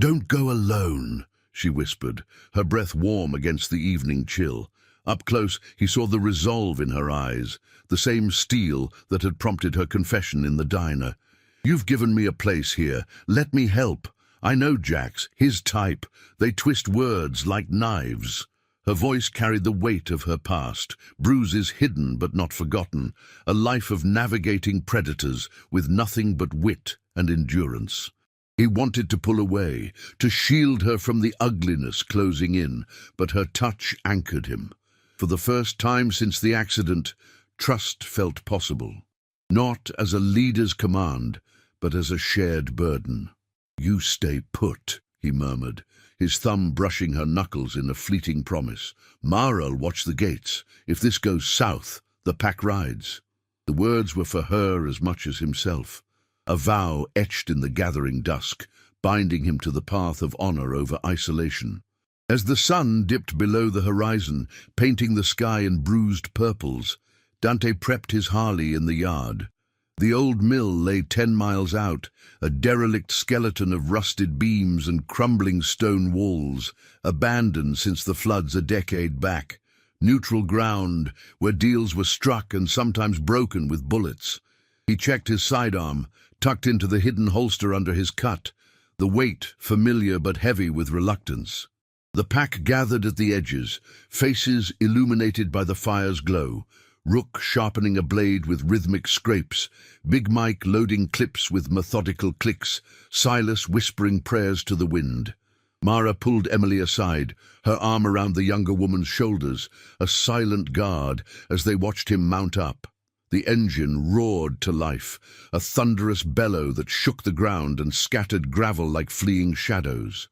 "Don't go alone," she whispered, her breath warm against the evening chill. Up close, he saw the resolve in her eyes, the same steel that had prompted her confession in the diner. "You've given me a place here. Let me help. I know Jax, his type. They twist words like knives." Her voice carried the weight of her past, bruises hidden but not forgotten, a life of navigating predators with nothing but wit and endurance. He wanted to pull away, to shield her from the ugliness closing in, but her touch anchored him. For the first time since the accident, trust felt possible. Not as a leader's command, but as a shared burden. "You stay put," he murmured, his thumb brushing her knuckles in a fleeting promise. "Mara'll watch the gates. If this goes south, the pack rides." The words were for her as much as himself. A vow etched in the gathering dusk, binding him to the path of honor over isolation. As the sun dipped below the horizon, painting the sky in bruised purples, Dante prepped his Harley in the yard. The old mill lay 10 miles out, a derelict skeleton of rusted beams and crumbling stone walls, abandoned since the floods a decade back. Neutral ground, where deals were struck and sometimes broken with bullets. He checked his sidearm, tucked into the hidden holster under his cut, the weight familiar but heavy with reluctance. The pack gathered at the edges, faces illuminated by the fire's glow, Rook sharpening a blade with rhythmic scrapes, Big Mike loading clips with methodical clicks, Silas whispering prayers to the wind. Mara pulled Emily aside, her arm around the younger woman's shoulders, a silent guard as they watched him mount up. The engine roared to life, a thunderous bellow that shook the ground and scattered gravel like fleeing shadows.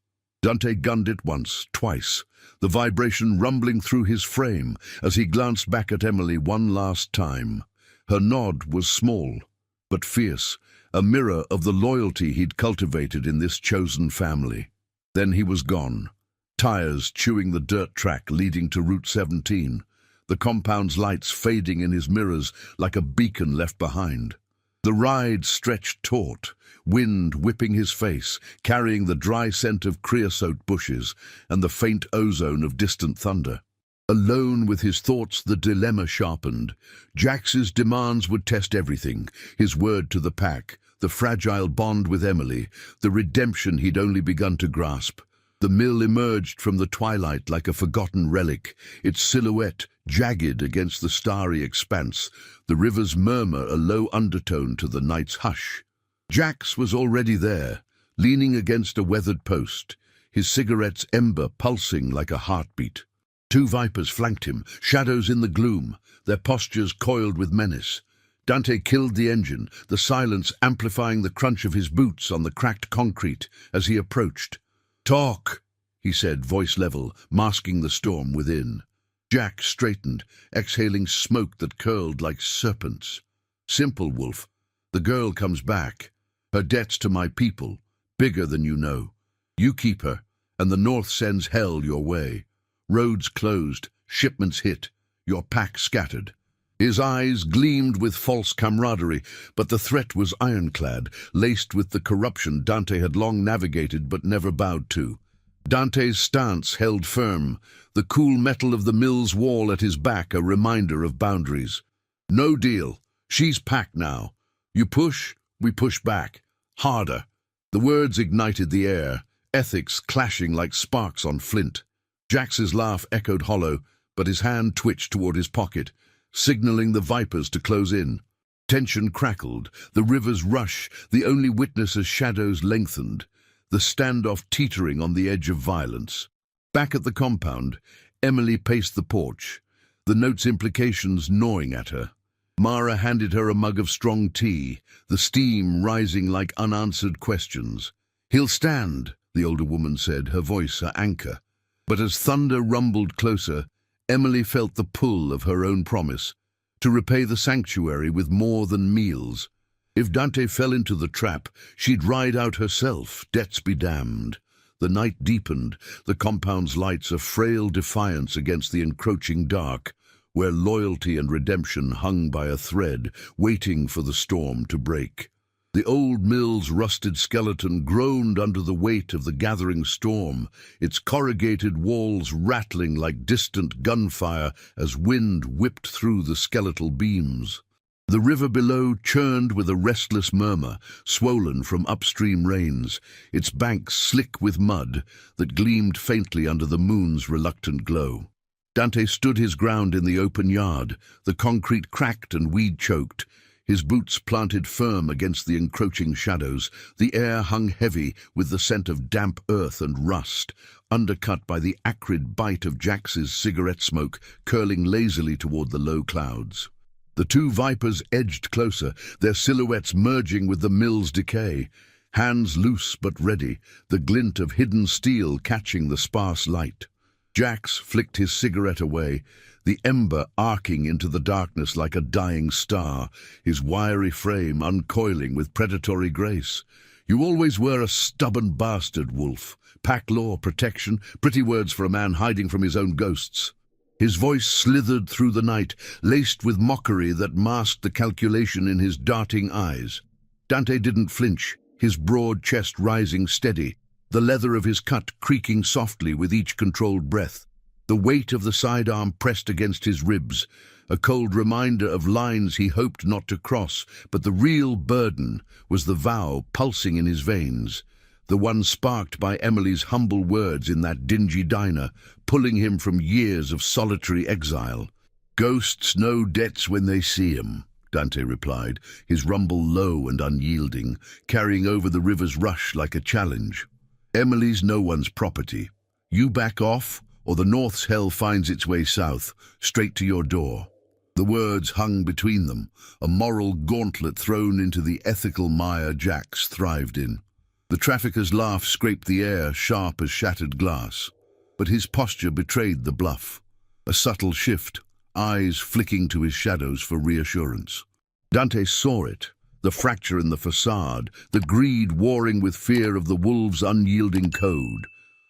Dante gunned it once, twice, the vibration rumbling through his frame as he glanced back at Emily one last time. Her nod was small, but fierce, a mirror of the loyalty he'd cultivated in this chosen family. Then he was gone, tires chewing the dirt track leading to Route 17, the compound's lights fading in his mirrors like a beacon left behind. The ride stretched taut, wind whipping his face, carrying the dry scent of creosote bushes and the faint ozone of distant thunder. Alone with his thoughts, the dilemma sharpened. Jax's demands would test everything, his word to the pack, the fragile bond with Emily, the redemption he'd only begun to grasp. The mill emerged from the twilight like a forgotten relic, its silhouette jagged against the starry expanse, the river's murmur a low undertone to the night's hush. Jax was already there, leaning against a weathered post, his cigarette's ember pulsing like a heartbeat. Two vipers flanked him, shadows in the gloom, their postures coiled with menace. Dante killed the engine, the silence amplifying the crunch of his boots on the cracked concrete as he approached. "Talk," he said, voice level, masking the storm within. Jax straightened, exhaling smoke that curled like serpents. "Simple, Wolf. The girl comes back. Her debt's to my people, bigger than you know. You keep her, and the North sends hell your way. Roads closed, shipments hit, your pack scattered." His eyes gleamed with false camaraderie, but the threat was ironclad, laced with the corruption Dante had long navigated but never bowed to. Dante's stance held firm, the cool metal of the mill's wall at his back a reminder of boundaries. "No deal. She's packed now. You push, we push back. Harder." The words ignited the air, ethics clashing like sparks on flint. Jax's laugh echoed hollow, but his hand twitched toward his pocket, signaling the vipers to close in. Tension crackled, the river's rush, the only witness as shadows lengthened, the standoff teetering on the edge of violence. Back at the compound, Emily paced the porch, the note's implications gnawing at her. Mara handed her a mug of strong tea, the steam rising like unanswered questions. "He'll stand," the older woman said, her voice her anchor. But as thunder rumbled closer, Emily felt the pull of her own promise, to repay the sanctuary with more than meals. If Dante fell into the trap, she'd ride out herself, debts be damned. The night deepened, the compound's lights a frail defiance against the encroaching dark, where loyalty and redemption hung by a thread, waiting for the storm to break. The old mill's rusted skeleton groaned under the weight of the gathering storm, its corrugated walls rattling like distant gunfire as wind whipped through the skeletal beams. The river below churned with a restless murmur, swollen from upstream rains, its banks slick with mud that gleamed faintly under the moon's reluctant glow. Dante stood his ground in the open yard, the concrete cracked and weed-choked, his boots planted firm against the encroaching shadows. The air hung heavy with the scent of damp earth and rust, undercut by the acrid bite of Jax's cigarette smoke curling lazily toward the low clouds. The two vipers edged closer, their silhouettes merging with the mill's decay, hands loose but ready, the glint of hidden steel catching the sparse light. Jax flicked his cigarette away, the ember arcing into the darkness like a dying star, his wiry frame uncoiling with predatory grace. "You always were a stubborn bastard, Wolf. Pack law, protection, pretty words for a man hiding from his own ghosts." His voice slithered through the night, laced with mockery that masked the calculation in his darting eyes. Dante didn't flinch, his broad chest rising steady, the leather of his cut creaking softly with each controlled breath. The weight of the sidearm pressed against his ribs, a cold reminder of lines he hoped not to cross, but the real burden was the vow pulsing in his veins, the one sparked by Emily's humble words in that dingy diner, pulling him from years of solitary exile. "Ghosts know debts when they see 'em," Dante replied, his rumble low and unyielding, carrying over the river's rush like a challenge. "Emily's no one's property. You back off, or the North's hell finds its way south, straight to your door." The words hung between them, a moral gauntlet thrown into the ethical mire Jax thrived in. The trafficker's laugh scraped the air, sharp as shattered glass. But his posture betrayed the bluff. A subtle shift, eyes flicking to his shadows for reassurance. Dante saw it, the fracture in the facade, the greed warring with fear of the wolves' unyielding code.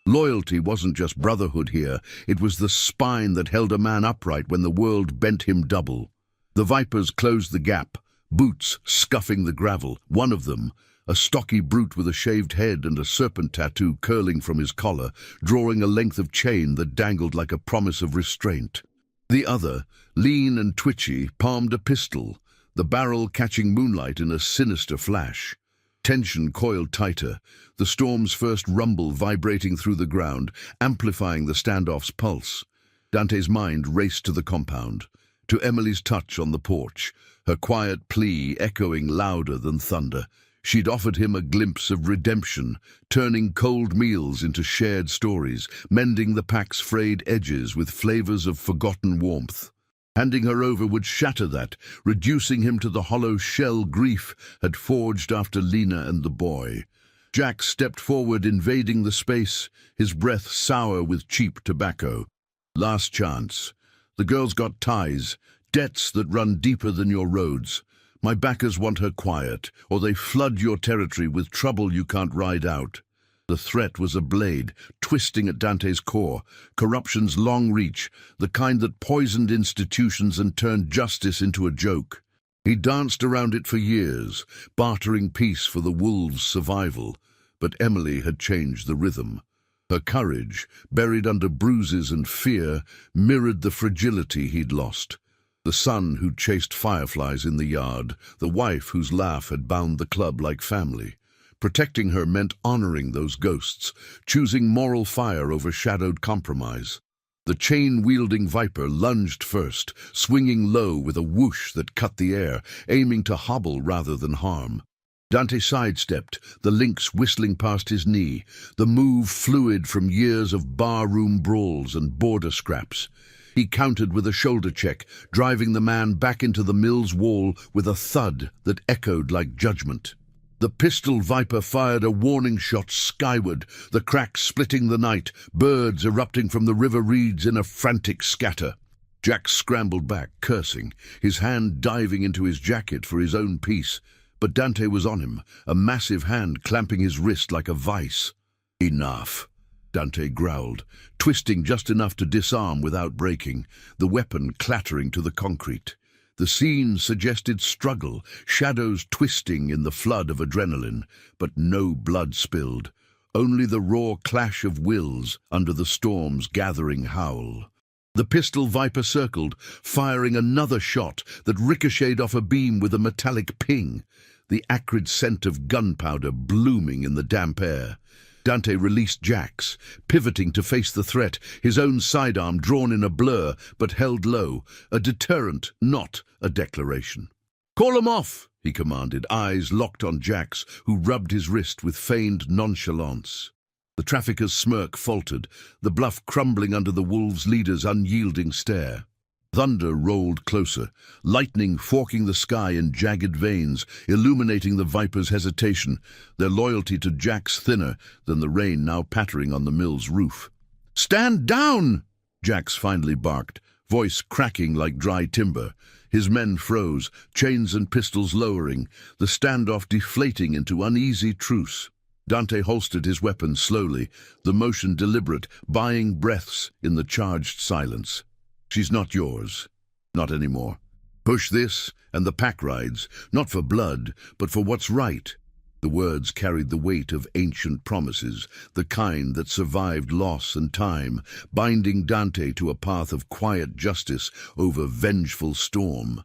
Loyalty wasn't just brotherhood here, it was the spine that held a man upright when the world bent him double. The vipers closed the gap, boots scuffing the gravel. One of them, a stocky brute with a shaved head and a serpent tattoo curling from his collar, drawing a length of chain that dangled like a promise of restraint. The other, lean and twitchy, palmed a pistol, the barrel catching moonlight in a sinister flash. Tension coiled tighter, the storm's first rumble vibrating through the ground, amplifying the standoff's pulse. Dante's mind raced to the compound, to Emily's touch on the porch, her quiet plea echoing louder than thunder. She'd offered him a glimpse of redemption, turning cold meals into shared stories, mending the pack's frayed edges with flavors of forgotten warmth. Handing her over would shatter that, reducing him to the hollow shell grief had forged after Lena and the boy. Jack stepped forward, invading the space, his breath sour with cheap tobacco. Last chance. The girl's got ties, debts that run deeper than your roads. My backers want her quiet, or they flood your territory with trouble you can't ride out. The threat was a blade, twisting at Dante's core, corruption's long reach, the kind that poisoned institutions and turned justice into a joke. He danced around it for years, bartering peace for the wolves' survival, but Emily had changed the rhythm. Her courage, buried under bruises and fear, mirrored the fragility he'd lost. The son who'd chased fireflies in the yard, the wife whose laugh had bound the club like family. Protecting her meant honoring those ghosts, choosing moral fire over shadowed compromise. The chain-wielding viper lunged first, swinging low with a whoosh that cut the air, aiming to hobble rather than harm. Dante sidestepped, the lynx whistling past his knee, the move fluid from years of barroom brawls and border scraps. He countered with a shoulder check, driving the man back into the mill's wall with a thud that echoed like judgment. The pistol viper fired a warning shot skyward, the crack splitting the night, birds erupting from the river reeds in a frantic scatter. Jack scrambled back, cursing, his hand diving into his jacket for his own peace. But Dante was on him, a massive hand clamping his wrist like a vice. "Enough," Dante growled, twisting just enough to disarm without breaking, the weapon clattering to the concrete. The scene suggested struggle, shadows twisting in the flood of adrenaline, but no blood spilled, only the raw clash of wills under the storm's gathering howl. The pistol viper circled, firing another shot that ricocheted off a beam with a metallic ping, the acrid scent of gunpowder blooming in the damp air. Dante released Jack's, pivoting to face the threat, his own sidearm drawn in a blur but held low, a deterrent, not a declaration. "Call 'em off," he commanded, eyes locked on Jack's, who rubbed his wrist with feigned nonchalance. The trafficker's smirk faltered, the bluff crumbling under the wolves' leader's unyielding stare. Thunder rolled closer, lightning forking the sky in jagged veins, illuminating the viper's hesitation, their loyalty to Jack's thinner than the rain now pattering on the mill's roof. "Stand down!" Jack's finally barked, voice cracking like dry timber. His men froze, chains and pistols lowering, the standoff deflating into uneasy truce. Dante holstered his weapon slowly, the motion deliberate, buying breaths in the charged silence. "She's not yours. Not anymore. Push this and the pack rides, not for blood, but for what's right." The words carried the weight of ancient promises, the kind that survived loss and time, binding Dante to a path of quiet justice over vengeful storm.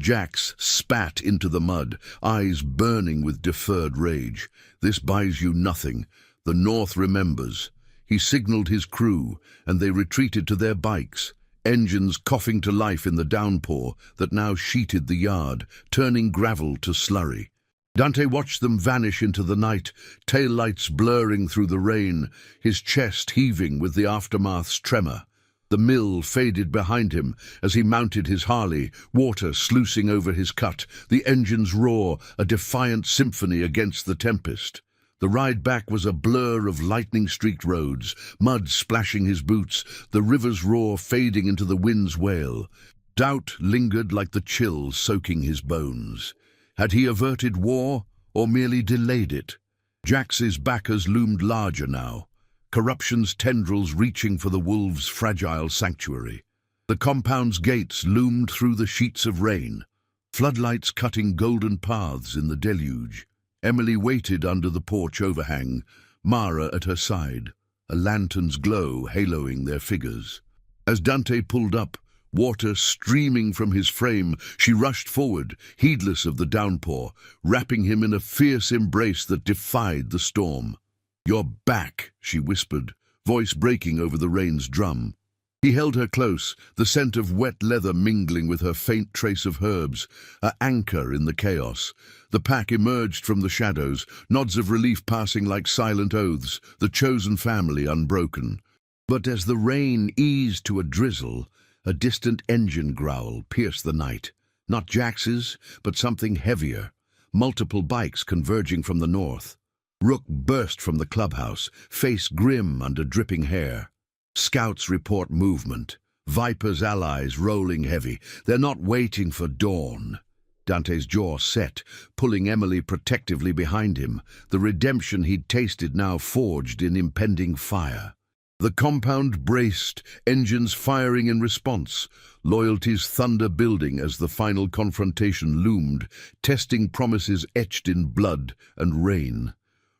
Jax spat into the mud, eyes burning with deferred rage. "This buys you nothing. The North remembers." He signaled his crew, and they retreated to their bikes, engines coughing to life in the downpour that now sheeted the yard, turning gravel to slurry. Dante watched them vanish into the night, taillights blurring through the rain, his chest heaving with the aftermath's tremor. The mill faded behind him as he mounted his Harley, water sluicing over his cut, the engine's roar, a defiant symphony against the tempest. The ride back was a blur of lightning-streaked roads, mud splashing his boots, the river's roar fading into the wind's wail. Doubt lingered like the chill soaking his bones. Had he averted war, or merely delayed it? Jax's backers loomed larger now, corruption's tendrils reaching for the wolves' fragile sanctuary. The compound's gates loomed through the sheets of rain, floodlights cutting golden paths in the deluge. Emily waited under the porch overhang, Mara at her side, a lantern's glow haloing their figures. As Dante pulled up, water streaming from his frame, she rushed forward, heedless of the downpour, wrapping him in a fierce embrace that defied the storm. "You're back," she whispered, voice breaking over the rain's drum. He held her close, the scent of wet leather mingling with her faint trace of herbs, an anchor in the chaos. The pack emerged from the shadows, nods of relief passing like silent oaths, the chosen family unbroken. But as the rain eased to a drizzle, a distant engine growl pierced the night. Not Jax's, but something heavier, multiple bikes converging from the north. Rook burst from the clubhouse, face grim under dripping hair. Scouts report movement. Viper's allies rolling heavy. They're not waiting for dawn. Dante's jaw set, pulling Emily protectively behind him, the redemption he'd tasted now forged in impending fire. The compound braced, engines firing in response, loyalty's thunder building as the final confrontation loomed, testing promises etched in blood and rain.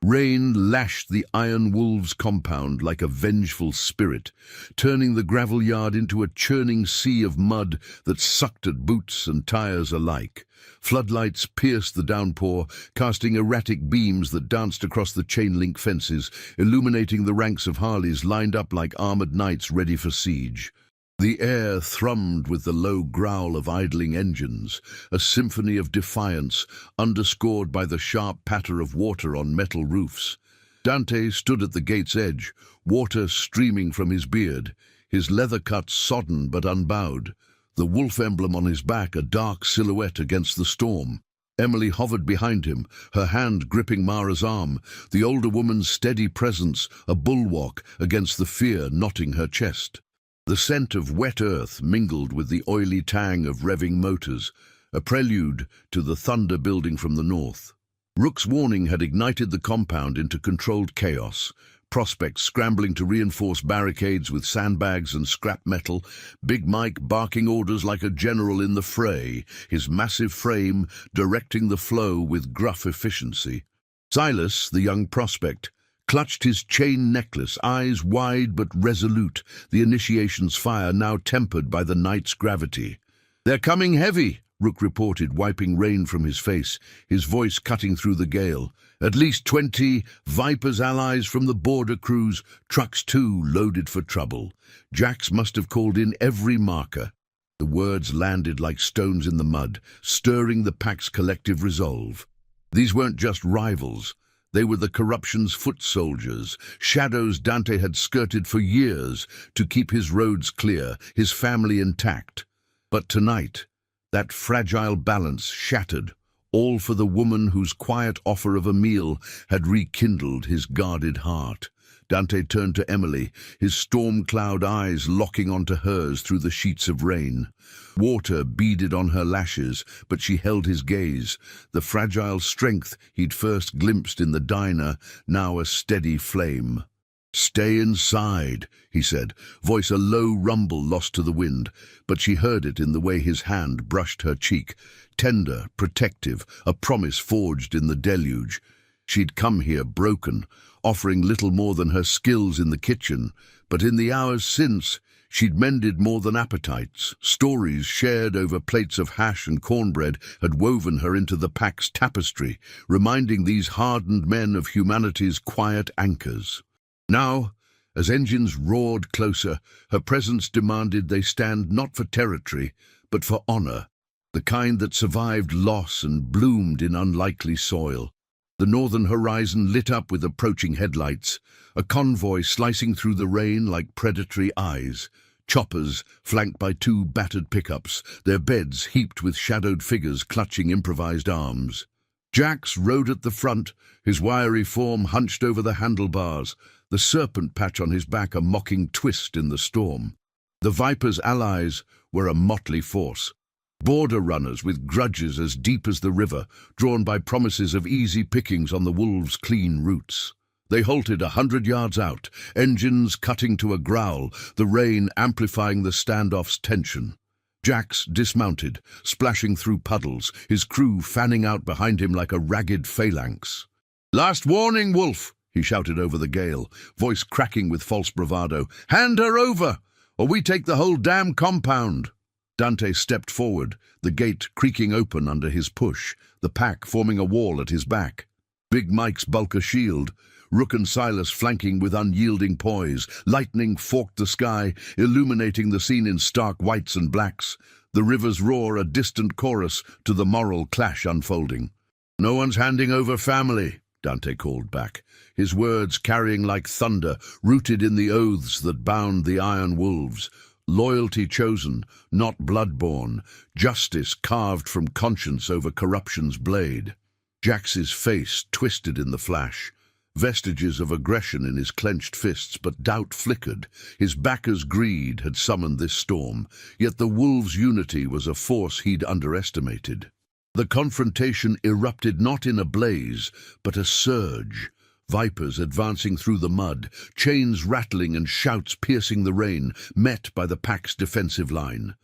Rain lashed the Iron Wolves compound like a vengeful spirit, turning the gravel yard into a churning sea of mud that sucked at boots and tires alike. Floodlights pierced the downpour, casting erratic beams that danced across the chain-link fences, illuminating the ranks of Harleys lined up like armored knights ready for siege. The air thrummed with the low growl of idling engines, a symphony of defiance, underscored by the sharp patter of water on metal roofs. Dante stood at the gate's edge, water streaming from his beard, his leather cuts sodden but unbowed, the wolf emblem on his back a dark silhouette against the storm. Emily hovered behind him, her hand gripping Mara's arm, the older woman's steady presence a bulwark against the fear knotting her chest. The scent of wet earth mingled with the oily tang of revving motors, a prelude to the thunder building from the north. Rook's warning had ignited the compound into controlled chaos, prospects scrambling to reinforce barricades with sandbags and scrap metal, Big Mike barking orders like a general in the fray, his massive frame directing the flow with gruff efficiency. Silas, the young prospect, clutched his chain necklace, eyes wide but resolute, the initiation's fire now tempered by the night's gravity. "They're coming heavy," Rook reported, wiping rain from his face, his voice cutting through the gale. "At least 20 Viper's allies from the border crews, trucks too, loaded for trouble. Jax must have called in every marker." The words landed like stones in the mud, stirring the pack's collective resolve. These weren't just rivals. They were the corruption's foot soldiers, shadows Dante had skirted for years to keep his roads clear, his family intact. But tonight, that fragile balance shattered, all for the woman whose quiet offer of a meal had rekindled his guarded heart. Dante turned to Emily, his storm-cloud eyes locking onto hers through the sheets of rain. Water beaded on her lashes, but she held his gaze, the fragile strength he'd first glimpsed in the diner, now a steady flame. "Stay inside," he said, voice a low rumble lost to the wind, but she heard it in the way his hand brushed her cheek, tender, protective, a promise forged in the deluge. She'd come here broken, offering little more than her skills in the kitchen, but in the hours since, she'd mended more than appetites. Stories shared over plates of hash and cornbread had woven her into the pack's tapestry, reminding these hardened men of humanity's quiet anchors. Now, as engines roared closer, her presence demanded they stand not for territory, but for honor, the kind that survived loss and bloomed in unlikely soil. The northern horizon lit up with approaching headlights, a convoy slicing through the rain like predatory eyes, choppers flanked by 2 battered pickups, their beds heaped with shadowed figures clutching improvised arms. Jax rode at the front, his wiry form hunched over the handlebars, the serpent patch on his back a mocking twist in the storm. The Viper's allies were a motley force. Border runners with grudges as deep as the river, drawn by promises of easy pickings on the wolves' clean routes. They halted 100 yards out, engines cutting to a growl, the rain amplifying the standoff's tension. Jax dismounted, splashing through puddles, his crew fanning out behind him like a ragged phalanx. "Last warning, Wolf!" he shouted over the gale, voice cracking with false bravado. "Hand her over, or we take the whole damn compound!" Dante stepped forward, the gate creaking open under his push, the pack forming a wall at his back. Big Mike's bulk a shield, Rook and Silas flanking with unyielding poise. Lightning forked the sky, illuminating the scene in stark whites and blacks. The river's roar a distant chorus to the moral clash unfolding. "No one's handing over family," Dante called back, his words carrying like thunder, rooted in the oaths that bound the iron wolves. Loyalty chosen, not blood-born, justice carved from conscience over corruption's blade. Jax's face twisted in the flash, vestiges of aggression in his clenched fists, but doubt flickered. His backers' greed had summoned this storm, yet the wolves' unity was a force he'd underestimated. The confrontation erupted not in a blaze, but a surge. Vipers advancing through the mud, chains rattling and shouts piercing the rain, met by the pack's defensive line.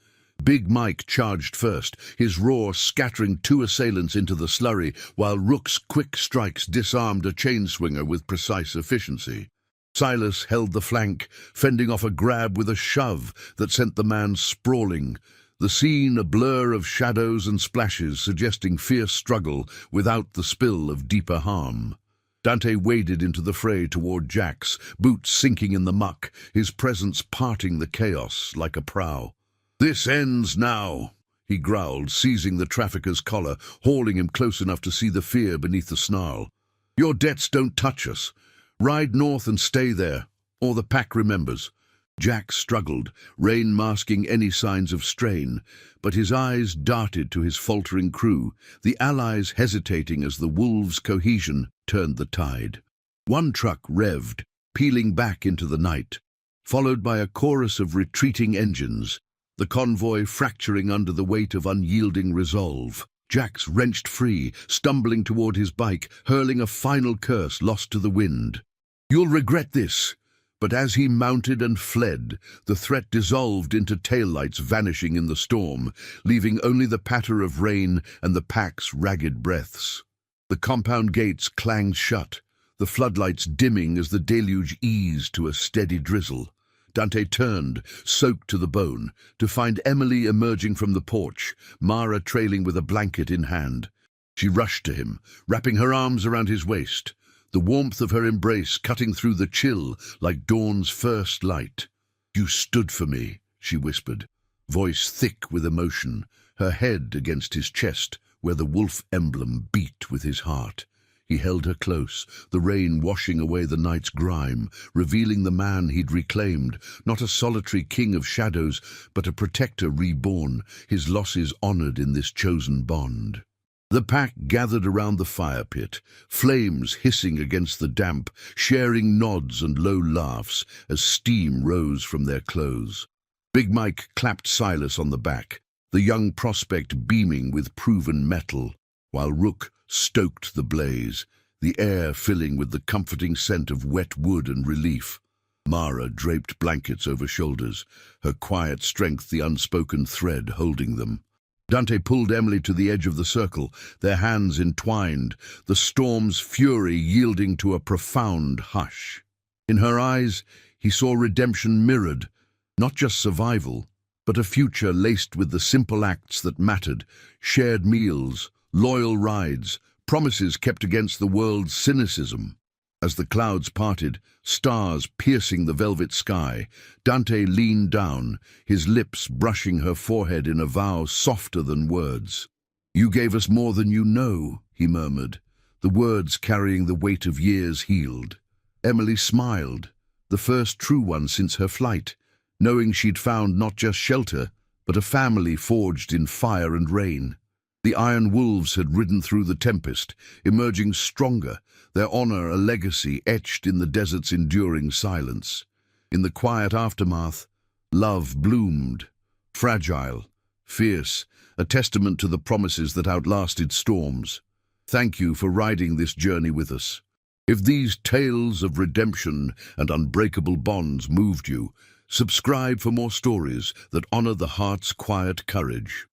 Big Mike charged first, his roar scattering 2 assailants into the slurry, while Rook's quick strikes disarmed a chain-swinger with precise efficiency. Silas held the flank, fending off a grab with a shove that sent the man sprawling. The scene a blur of shadows and splashes, suggesting fierce struggle without the spill of deeper harm. Dante waded into the fray toward Jax, boots sinking in the muck, his presence parting the chaos like a prow. "This ends now," he growled, seizing the trafficker's collar, hauling him close enough to see the fear beneath the snarl. "Your debts don't touch us. Ride north and stay there, or the pack remembers." Jax struggled, rain masking any signs of strain, but his eyes darted to his faltering crew, the allies hesitating as the wolves' cohesion turned the tide. One truck revved, peeling back into the night, followed by a chorus of retreating engines, the convoy fracturing under the weight of unyielding resolve. Jax wrenched free, stumbling toward his bike, hurling a final curse lost to the wind. "You'll regret this." But as he mounted and fled, the threat dissolved into taillights vanishing in the storm, leaving only the patter of rain and the pack's ragged breaths. The compound gates clanged shut, the floodlights dimming as the deluge eased to a steady drizzle. Dante turned, soaked to the bone, to find Emily emerging from the porch, Mara trailing with a blanket in hand. She rushed to him, wrapping her arms around his waist, the warmth of her embrace cutting through the chill like dawn's first light. "You stood for me," she whispered, voice thick with emotion, her head against his chest where the wolf emblem beat with his heart. He held her close, the rain washing away the night's grime, revealing the man he'd reclaimed, not a solitary king of shadows, but a protector reborn, his losses honored in this chosen bond. The pack gathered around the fire pit, flames hissing against the damp, sharing nods and low laughs as steam rose from their clothes. Big Mike clapped Silas on the back, the young prospect beaming with proven mettle, while Rook stoked the blaze, the air filling with the comforting scent of wet wood and relief. Mara draped blankets over shoulders, her quiet strength the unspoken thread holding them. Dante pulled Emily to the edge of the circle, their hands entwined, the storm's fury yielding to a profound hush. In her eyes, he saw redemption mirrored, not just survival, but a future laced with the simple acts that mattered, shared meals, loyal rides, promises kept against the world's cynicism. As the clouds parted, stars piercing the velvet sky, Dante leaned down, his lips brushing her forehead in a vow softer than words. "You gave us more than you know," he murmured, the words carrying the weight of years healed. Emily smiled, the first true one since her flight, knowing she'd found not just shelter, but a family forged in fire and rain. The Iron Wolves had ridden through the tempest, emerging stronger, their honor a legacy etched in the desert's enduring silence. In the quiet aftermath, love bloomed, fragile, fierce, a testament to the promises that outlasted storms. Thank you for riding this journey with us. If these tales of redemption and unbreakable bonds moved you, subscribe for more stories that honor the heart's quiet courage.